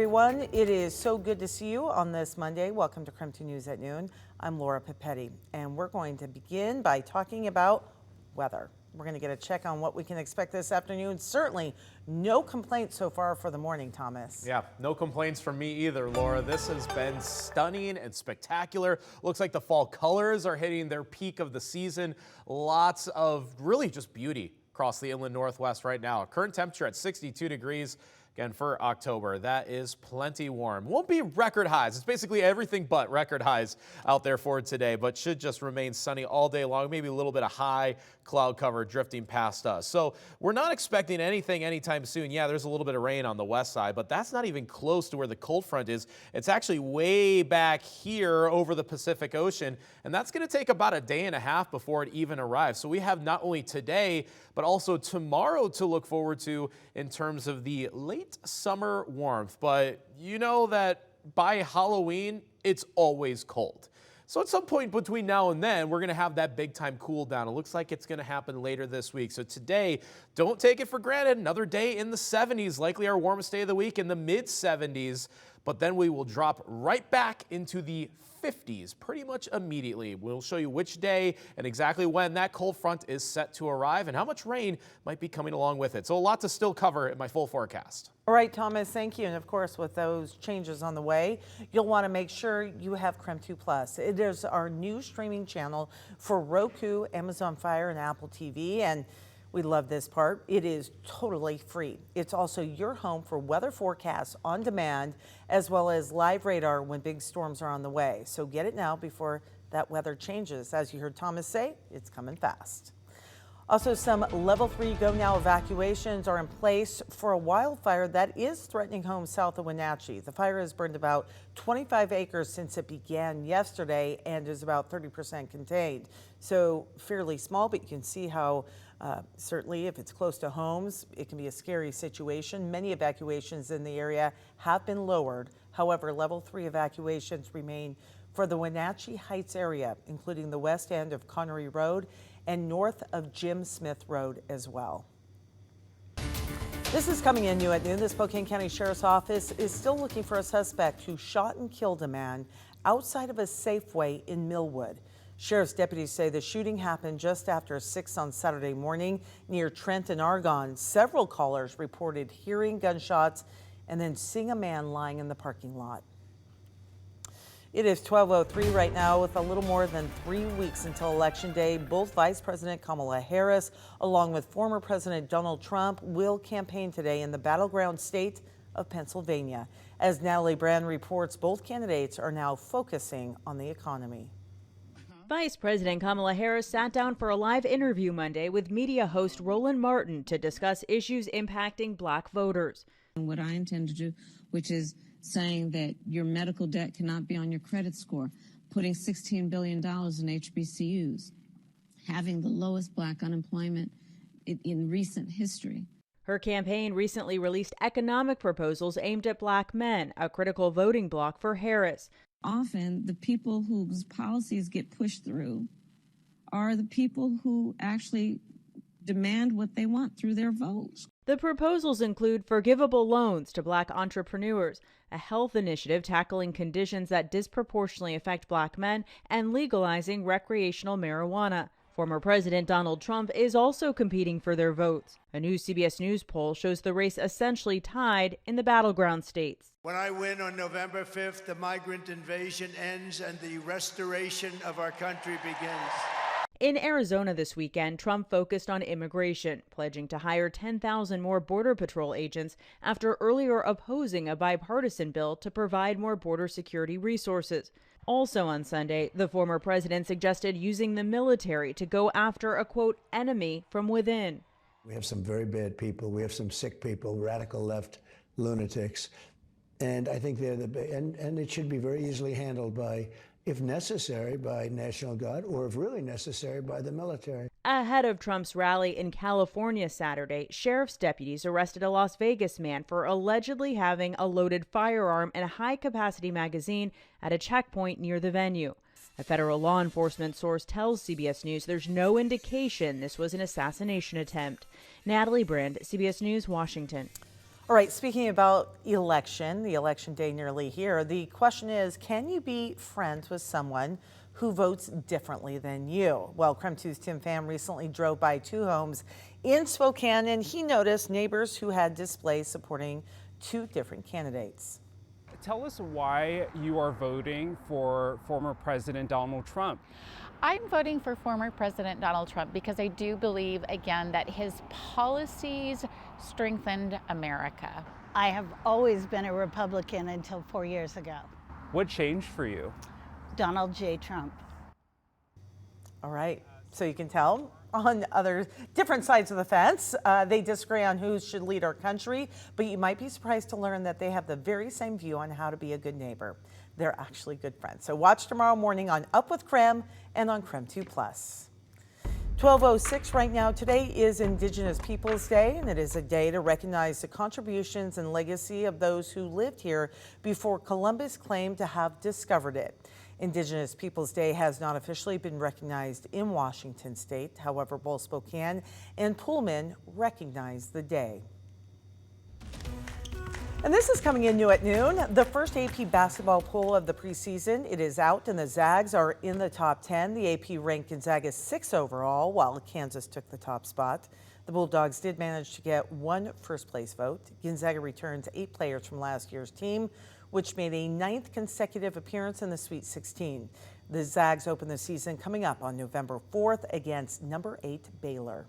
Everyone, it is so good to see you on this Monday. Welcome to KREM 2 News at Noon. I'm Laura Pipetti, and we're going to begin by talking about weather. We're going to get a check on what we can expect this afternoon. Certainly no complaints so far for the morning, Thomas. Yeah, no complaints from me either, Laura. This has been stunning and spectacular. Looks like the fall colors are hitting their peak of the season. Lots of really just beauty across the inland northwest right now. Current temperature at 62 degrees. Again, for October, that is plenty warm. Won't be record highs. It's basically everything but record highs out there for today, but should just remain sunny all day long. Maybe a little bit of high cloud cover drifting past us. So we're not expecting anything anytime soon. Yeah, there's a little bit of rain on the west side, but that's not even close to where the cold front is. It's actually way back here over the Pacific Ocean, and that's going to take about a day and a half before it even arrives. So we have not only today, but also tomorrow to look forward to in terms of the late summer warmth. But you know that by Halloween, it's always cold. So at some point between now and then, we're going to have that big time cool down. It looks like it's going to happen later this week. So today, don't take it for granted. Another day in the 70s, likely our warmest day of the week in the mid 70s. But then we will drop right back into the 50s pretty much immediately. We'll show you which day and exactly when that cold front is set to arrive and how much rain might be coming along with it. So a lot to still cover in my full forecast. All right, Thomas, thank you. And of course, with those changes on the way, you'll want to make sure you have KREM 2 Plus. It is our new streaming channel for Roku, Amazon Fire, and Apple TV. And we love this part. It is totally free. It's also your home for weather forecasts on demand, as well as live radar when big storms are on the way. So get it now before that weather changes. As you heard Thomas say, it's coming fast. Also, some level 3 go now evacuations are in place for a wildfire that is threatening homes south of Wenatchee. The fire has burned about 25 acres since it began yesterday and is about 30% contained. So fairly small, but you can see how certainly if it's close to homes, it can be a scary situation. Many evacuations in the area have been lowered. However, level 3 evacuations remain for the Wenatchee Heights area, including the west end of Connery Road and north of Jim Smith Road as well. This is coming in new at noon. The Spokane County Sheriff's Office is still looking for a suspect who shot and killed a man outside of a Safeway in Milwood. Sheriff's deputies say the shooting happened just after 6 on Saturday morning near Trent and Argonne. Several callers reported hearing gunshots and then seeing a man lying in the parking lot. It is 12:03 right now with a little more than 3 weeks until Election Day. Both Vice President Kamala Harris, along with former President Donald Trump, will campaign today in the battleground state of Pennsylvania. As Natalie Brand reports, both candidates are now focusing on the economy. Vice President Kamala Harris sat down for a live interview Monday with media host Roland Martin to discuss issues impacting black voters. What I intend to do, which is saying that your medical debt cannot be on your credit score, putting $16 billion in HBCUs, having the lowest black unemployment in recent history. Her campaign recently released economic proposals aimed at black men, a critical voting bloc for Harris. Often the people whose policies get pushed through are the people who actually demand what they want through their votes. The proposals include forgivable loans to black entrepreneurs, a health initiative tackling conditions that disproportionately affect black men, and legalizing recreational marijuana. Former President Donald Trump is also competing for their votes. A new CBS News poll shows the race essentially tied in the battleground states. When I win on November 5th, the migrant invasion ends and the restoration of our country begins. In Arizona this weekend, Trump focused on immigration, pledging to hire 10,000 more Border Patrol agents after earlier opposing a bipartisan bill to provide more border security resources. Also on Sunday, the former president suggested using the military to go after a, quote, enemy from within. We have some very bad people. We have some sick people, radical left lunatics. And I think and it should be very easily handled by, if necessary, by National Guard, or if really necessary, by the military. Ahead of Trump's rally in California Saturday, sheriff's deputies arrested a Las Vegas man for allegedly having a loaded firearm and a high-capacity magazine at a checkpoint near the venue. A federal law enforcement source tells CBS News there's no indication this was an assassination attempt. Natalie Brand, CBS News, Washington. All right, speaking about election, the election day nearly here, the question is, can you be friends with someone who votes differently than you? Well, KREM 2's Tim Pham recently drove by 2 homes in Spokane, and he noticed neighbors who had displays supporting 2 different candidates. Tell us why you are voting for former President Donald Trump. I'm voting for former President Donald Trump because I do believe, again, that his policies strengthened America. I have always been a Republican until 4 years ago. What changed for you? Donald J. Trump. All right, so you can tell on other different sides of the fence, they disagree on who should lead our country, but you might be surprised to learn that they have the very same view on how to be a good neighbor. They're actually good friends. So watch tomorrow morning on Up with KREM and on KREM 2+. 12:06 right now. Today is Indigenous Peoples Day, and it is a day to recognize the contributions and legacy of those who lived here before Columbus claimed to have discovered it. Indigenous Peoples Day has not officially been recognized in Washington state. However, both Spokane and Pullman recognize the day. And this is coming in new at noon. The first AP basketball poll of the preseason, it is out, and the Zags are in the top 10. The AP ranked Gonzaga 6th overall, while Kansas took the top spot. The Bulldogs did manage to get 1 first-place vote. Gonzaga returns 8 players from last year's team, which made a 9th consecutive appearance in the Sweet 16. The Zags open the season coming up on November 4th against number 8 Baylor.